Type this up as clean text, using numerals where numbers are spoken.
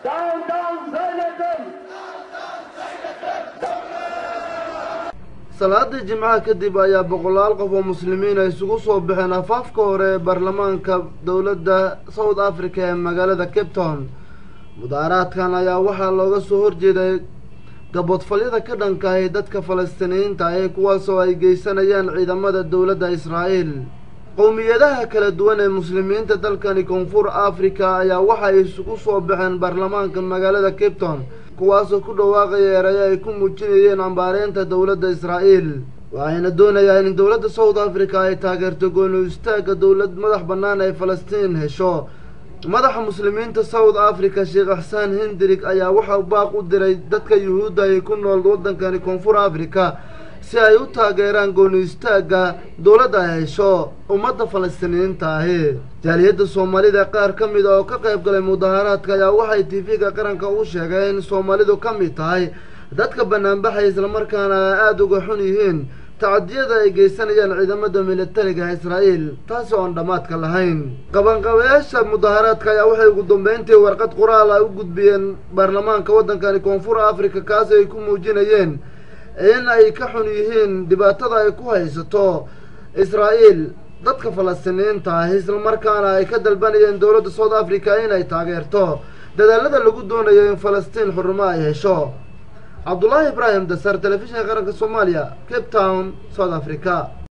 Down, down, Zaynatum! salaadii jimcaha kadib ayaa boqolaal qof oo muslimiin ay isugu soo baxeen afaafka hore ee baarlamaanka dowladda South Africa ee magaalada Cape Town. mudaaharaadkan ayaa waxaa looga soo horjeeday gabadfalyada ka dhanka ah dadka Falastiiniyiinta ee kuwaas oo ay geysanayaan ciidamada dowladda Israa'iil. qowmiyadaha kala duwan ee muslimiinta dalkani Koonfur Afrika ayaa waxa ay isugu soo baxeen baarlamaanka magaalada Cape Town kuwaas oo ku dhawaaqay ereyo ay ku muujinayeen cambaareynta dowladda Israa'iil. waxayna doonayaan in dowladda South Africa ay taageerto go'aan u istaagga dowlad madax bannaan ay Falastiin hesho. madaxa muslimiinta South Africa Sheikh Hassan Hendrik ayaa waxa uu baaq u diray dadka Yuhuudda ee ku nool waddankani Koonfur Afrika si ay u taageeraan go'aan u istaagga dowladda ay hesho ummadda Falastiiniyiinta ah. jaaliyadda Soomaalida qaar ka mid ah oo ka qayb galay mudaaharaadka ayaa waxay TV-ga qaranka u sheegeen in Soomaalidu ka mid tahay dadka banaanbaxay isla markaana aad uga xun yihiin tacadiyada ay geysanayaan ciidamada militariga Israa'iil taas oo aan dhamaadka lahayn. qabanqabayaasha mudaaharaadka ayaa waxay ugu dambeyntii warqad qoraal ah u gudbiyeen baarlamaanka waddankani Koonfur Afrika kaas ay ku muujinayeen in ay ka xun yihiin dhibaatada ay ku haysato Israa'iil dadka Falastiiniyiinta ah isla markaana ay ka dalbanayeen dowladda South Africa inay taageerto dadaalada lagu doonayo in Falastiin xurmo ay hesho. Abdullahi Ibrahim Dasar, Telefishinka Qaranka Soomaaliya, Cape Town, South Africa.